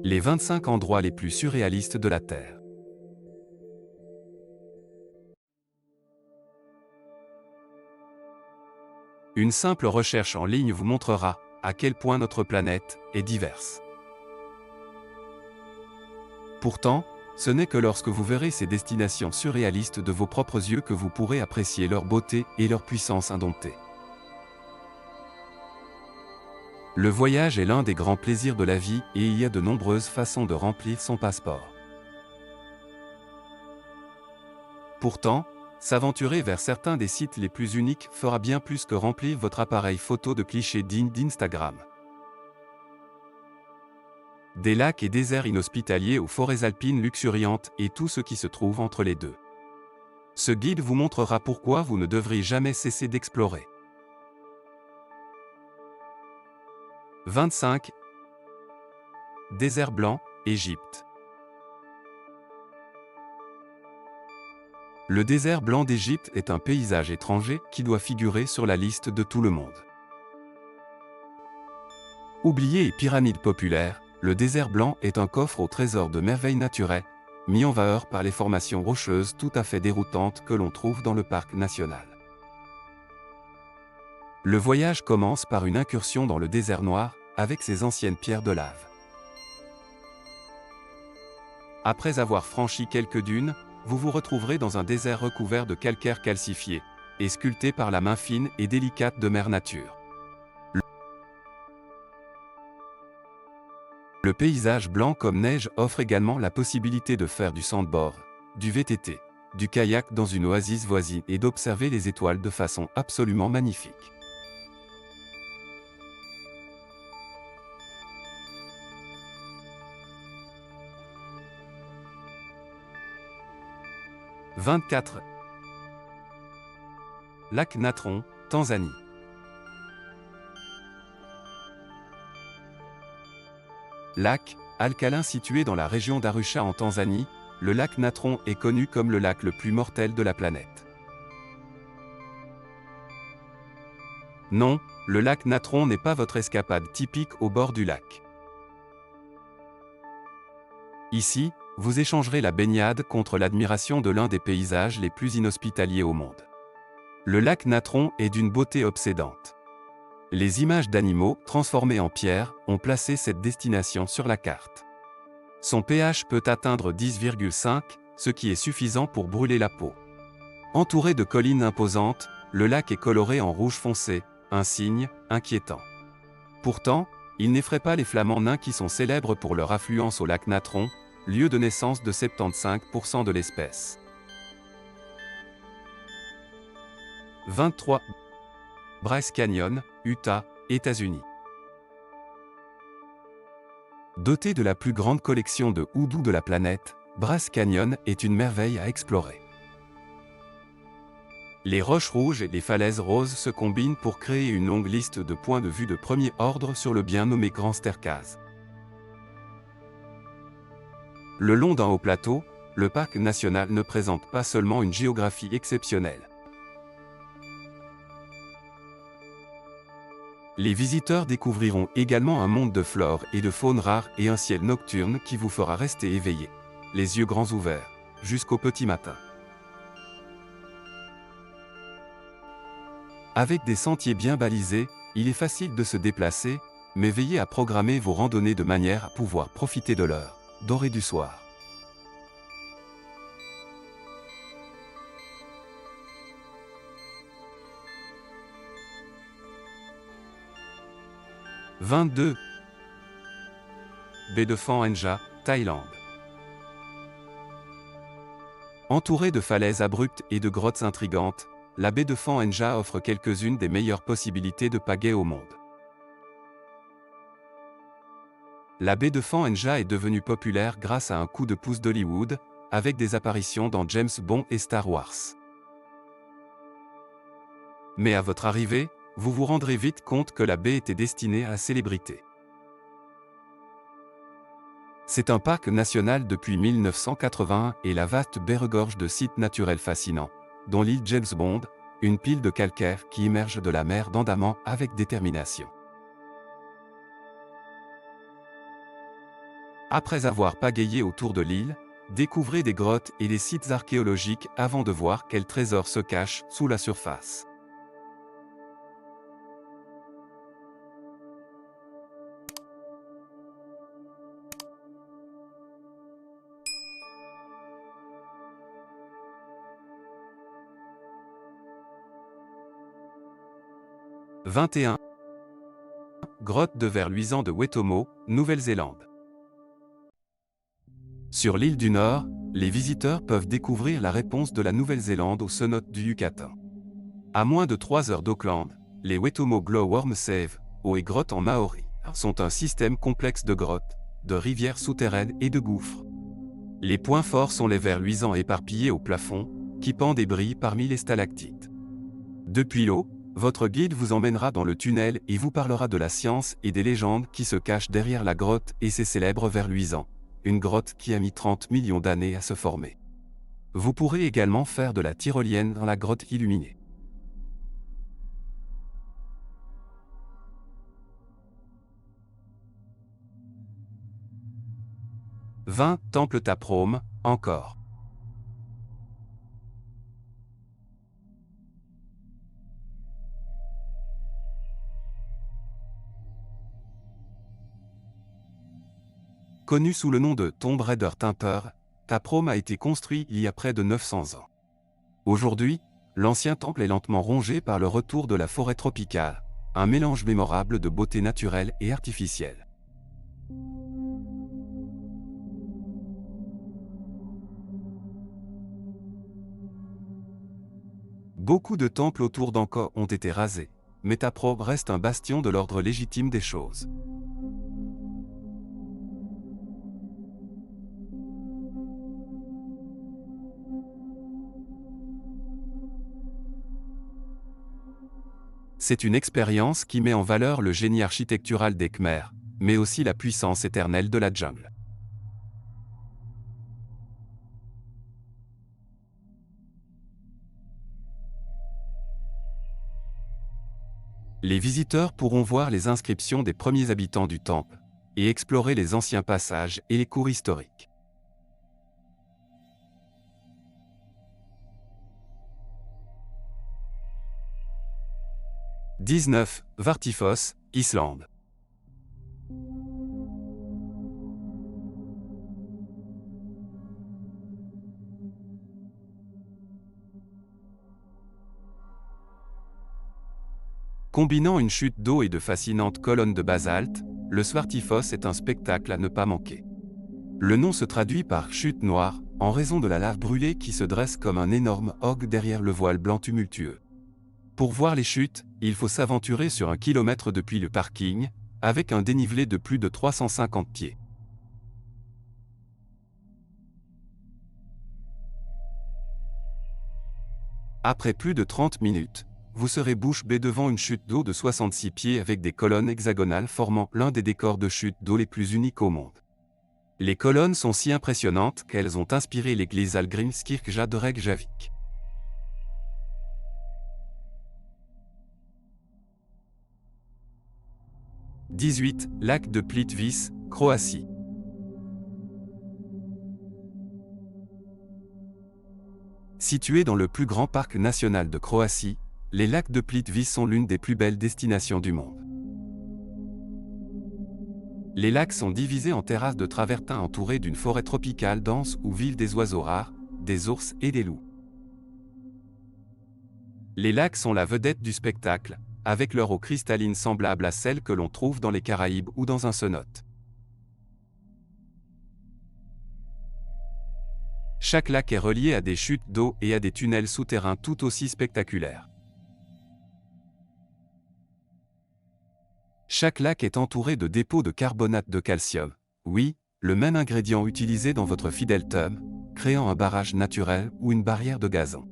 Les 25 endroits les plus surréalistes de la Terre. Une simple recherche en ligne vous montrera à quel point notre planète est diverse. Pourtant, ce n'est que lorsque vous verrez ces destinations surréalistes de vos propres yeux que vous pourrez apprécier leur beauté et leur puissance indomptée. Le voyage est l'un des grands plaisirs de la vie et il y a de nombreuses façons de remplir son passeport. Pourtant, s'aventurer vers certains des sites les plus uniques fera bien plus que remplir votre appareil photo de clichés dignes d'Instagram. Des lacs et déserts inhospitaliers aux forêts alpines luxuriantes et tout ce qui se trouve entre les deux. Ce guide vous montrera pourquoi vous ne devriez jamais cesser d'explorer. 25. Désert blanc, Égypte. Le désert blanc d'Égypte est un paysage étranger qui doit figurer sur la liste de tout le monde. Oublié et pyramide populaire, le désert blanc est un coffre au trésor de merveilles naturelles, mis en valeur par les formations rocheuses tout à fait déroutantes que l'on trouve dans le parc national. Le voyage commence par une incursion dans le désert noir, avec ses anciennes pierres de lave. Après avoir franchi quelques dunes, vous vous retrouverez dans un désert recouvert de calcaire calcifié, et sculpté par la main fine et délicate de Mère Nature. Le paysage blanc comme neige offre également la possibilité de faire du sandboard, du VTT, du kayak dans une oasis voisine et d'observer les étoiles de façon absolument magnifique. « 24. Lac Natron, Tanzanie. Lac, alcalin situé dans la région d'Arusha en Tanzanie, le lac Natron est connu comme le lac le plus mortel de la planète. Non, le lac Natron n'est pas votre escapade typique au bord du lac. Ici, vous échangerez la baignade contre l'admiration de l'un des paysages les plus inhospitaliers au monde. Le lac Natron est d'une beauté obsédante. Les images d'animaux, transformées en pierre, ont placé cette destination sur la carte. Son pH peut atteindre 10,5, ce qui est suffisant pour brûler la peau. Entouré de collines imposantes, le lac est coloré en rouge foncé, un signe inquiétant. Pourtant, il n'effraie pas les flamands nains qui sont célèbres pour leur affluence au lac Natron, lieu de naissance de 75% de l'espèce. 23. Bryce Canyon, Utah, États-Unis. Doté de la plus grande collection de houdoux de la planète, Bryce Canyon est une merveille à explorer. Les roches rouges et les falaises roses se combinent pour créer une longue liste de points de vue de premier ordre sur le bien nommé Grand Staircase. Le long d'un haut plateau, le parc national ne présente pas seulement une géographie exceptionnelle. Les visiteurs découvriront également un monde de flore et de faune rare et un ciel nocturne qui vous fera rester éveillé, les yeux grands ouverts, jusqu'au petit matin. Avec des sentiers bien balisés, il est facile de se déplacer, mais veillez à programmer vos randonnées de manière à pouvoir profiter de l'heure dorée du soir. « 22. Baie de Phan Enja, Thaïlande. Entourée de falaises abruptes et de grottes intrigantes, la baie de Phan Enja offre quelques-unes des meilleures possibilités de pagaie au monde. La baie de Phan Enja est devenue populaire grâce à un coup de pouce d'Hollywood, avec des apparitions dans James Bond et Star Wars. Mais à votre arrivée, vous vous rendrez vite compte que la baie était destinée à la célébrité. C'est un parc national depuis 1981 et la vaste baie regorge de sites naturels fascinants, dont l'île James Bond, une pile de calcaire qui émerge de la mer d'Andaman avec détermination. Après avoir pagayé autour de l'île, découvrez des grottes et des sites archéologiques avant de voir quels trésors se cachent sous la surface. « 21. Grotte de verre luisant de Wetomo, Nouvelle-Zélande. Sur l'île du Nord, les visiteurs peuvent découvrir la réponse de la Nouvelle-Zélande aux cenotes du Yucatan. À moins de 3 heures d'Auckland, les Wetomo Glowworm Cave, eau et grottes en maori, sont un système complexe de grottes, de rivières souterraines et de gouffres. Les points forts sont les vers luisants éparpillés au plafond, qui pendent et brillent parmi les stalactites. Depuis l'eau, votre guide vous emmènera dans le tunnel et vous parlera de la science et des légendes qui se cachent derrière la grotte et ses célèbres vers luisants, une grotte qui a mis 30 millions d'années à se former. Vous pourrez également faire de la tyrolienne dans la grotte illuminée. « 20. Temple Taprome, encore. Connu sous le nom de Tomb Raider Temper, Taprome a été construit il y a près de 900 ans. Aujourd'hui, l'ancien temple est lentement rongé par le retour de la forêt tropicale, un mélange mémorable de beauté naturelle et artificielle. Beaucoup de temples autour d'Angkor ont été rasés, mais Taprome reste un bastion de l'ordre légitime des choses. C'est une expérience qui met en valeur le génie architectural des Khmers, mais aussi la puissance éternelle de la jungle. Les visiteurs pourront voir les inscriptions des premiers habitants du temple, et explorer les anciens passages et les cours historiques. « 19. Vartifos, Islande. Combinant une chute d'eau et de fascinantes colonnes de basalte, le Svartifos est un spectacle à ne pas manquer. Le nom se traduit par « chute noire » en raison de la lave brûlée qui se dresse comme un énorme ogre derrière le voile blanc tumultueux. Pour voir les chutes, il faut s'aventurer sur 1 kilomètre depuis le parking, avec un dénivelé de plus de 350 pieds. Après plus de 30 minutes, vous serez bouche bée devant une chute d'eau de 66 pieds avec des colonnes hexagonales formant l'un des décors de chute d'eau les plus uniques au monde. Les colonnes sont si impressionnantes qu'elles ont inspiré l'église Hallgrímskirkja de Reykjavik. « 18. Lac de Plitvice, Croatie. Situé dans le plus grand parc national de Croatie, les lacs de Plitvice sont l'une des plus belles destinations du monde. Les lacs sont divisés en terrasses de travertins entourées d'une forêt tropicale dense où vivent des oiseaux rares, des ours et des loups. Les lacs sont la vedette du spectacle, avec leur eau cristalline semblable à celle que l'on trouve dans les Caraïbes ou dans un cenote. Chaque lac est relié à des chutes d'eau et à des tunnels souterrains tout aussi spectaculaires. Chaque lac est entouré de dépôts de carbonate de calcium, oui, le même ingrédient utilisé dans votre fidèle tub, créant un barrage naturel ou une barrière de gazon.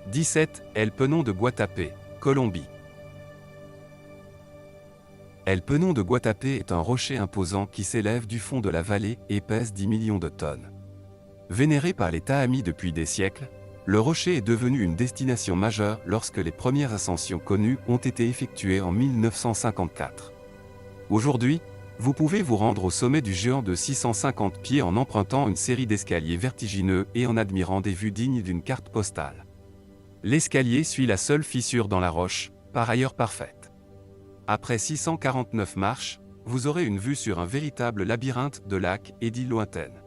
17. El Peñón de Guatapé, Colombie. El Peñón de Guatapé est un rocher imposant qui s'élève du fond de la vallée et pèse 10 millions de tonnes. Vénéré par les Taami depuis des siècles, le rocher est devenu une destination majeure lorsque les premières ascensions connues ont été effectuées en 1954. Aujourd'hui, vous pouvez vous rendre au sommet du géant de 650 pieds en empruntant une série d'escaliers vertigineux et en admirant des vues dignes d'une carte postale. L'escalier suit la seule fissure dans la roche, par ailleurs parfaite. Après 649 marches, vous aurez une vue sur un véritable labyrinthe de lacs et d'îles lointaines.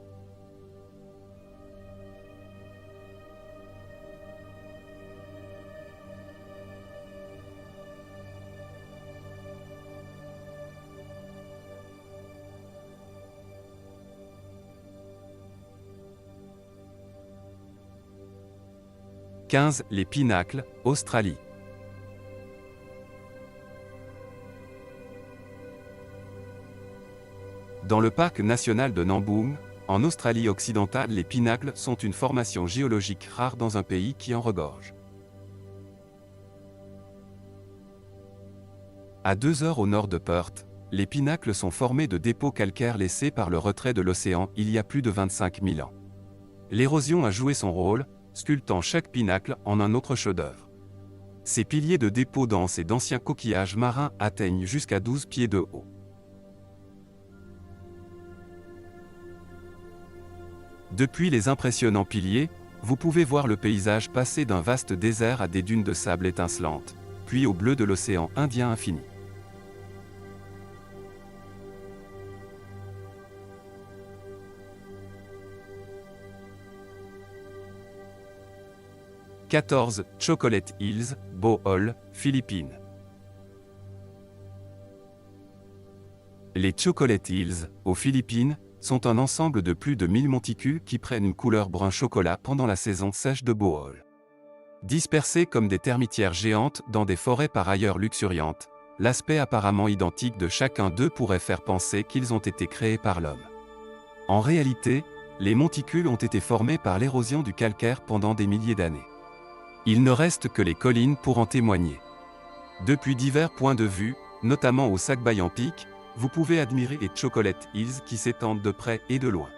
« 15. Les Pinacles, Australie. Dans le parc national de Namboung, en Australie occidentale, les Pinacles sont une formation géologique rare dans un pays qui en regorge. À 2 heures au nord de Perth, les Pinacles sont formés de dépôts calcaires laissés par le retrait de l'océan il y a plus de 25 000 ans. L'érosion a joué son rôle, sculptant chaque pinacle en un autre chef-d'œuvre. Ces piliers de dépôts denses et d'anciens coquillages marins atteignent jusqu'à 12 pieds de haut. Depuis les impressionnants piliers, vous pouvez voir le paysage passer d'un vaste désert à des dunes de sable étincelantes, puis au bleu de l'océan Indien infini. « 14. Chocolate Hills, Bohol, Philippines. Les Chocolate Hills, aux Philippines, sont un ensemble de plus de 1000 monticules qui prennent une couleur brun chocolat pendant la saison sèche de Bohol. Dispersés comme des termitières géantes dans des forêts par ailleurs luxuriantes, l'aspect apparemment identique de chacun d'eux pourrait faire penser qu'ils ont été créés par l'homme. En réalité, les monticules ont été formés par l'érosion du calcaire pendant des milliers d'années. Il ne reste que les collines pour en témoigner. Depuis divers points de vue, notamment au Sakbayan Peak, vous pouvez admirer les Chocolate Hills qui s'étendent de près et de loin.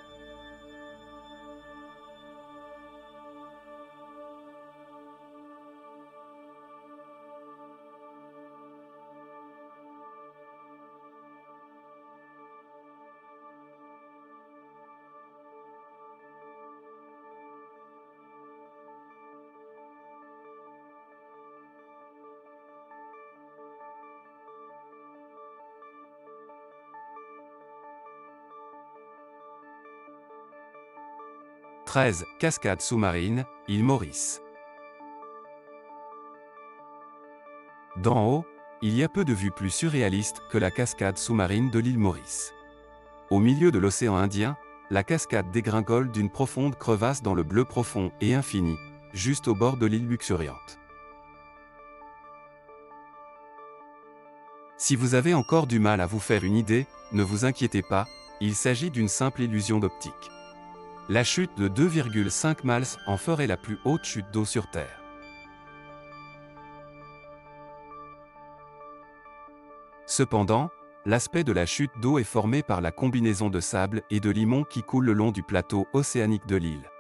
« 13. Cascade sous-marine, île Maurice. D'en haut, il y a peu de vues plus surréalistes que la cascade sous-marine de l'île Maurice. Au milieu de l'océan Indien, la cascade dégringole d'une profonde crevasse dans le bleu profond et infini, juste au bord de l'île luxuriante. Si vous avez encore du mal à vous faire une idée, ne vous inquiétez pas, il s'agit d'une simple illusion d'optique. La chute de 2,5 miles en ferait la plus haute chute d'eau sur Terre. Cependant, l'aspect de la chute d'eau est formé par la combinaison de sable et de limon qui coule le long du plateau océanique de l'île.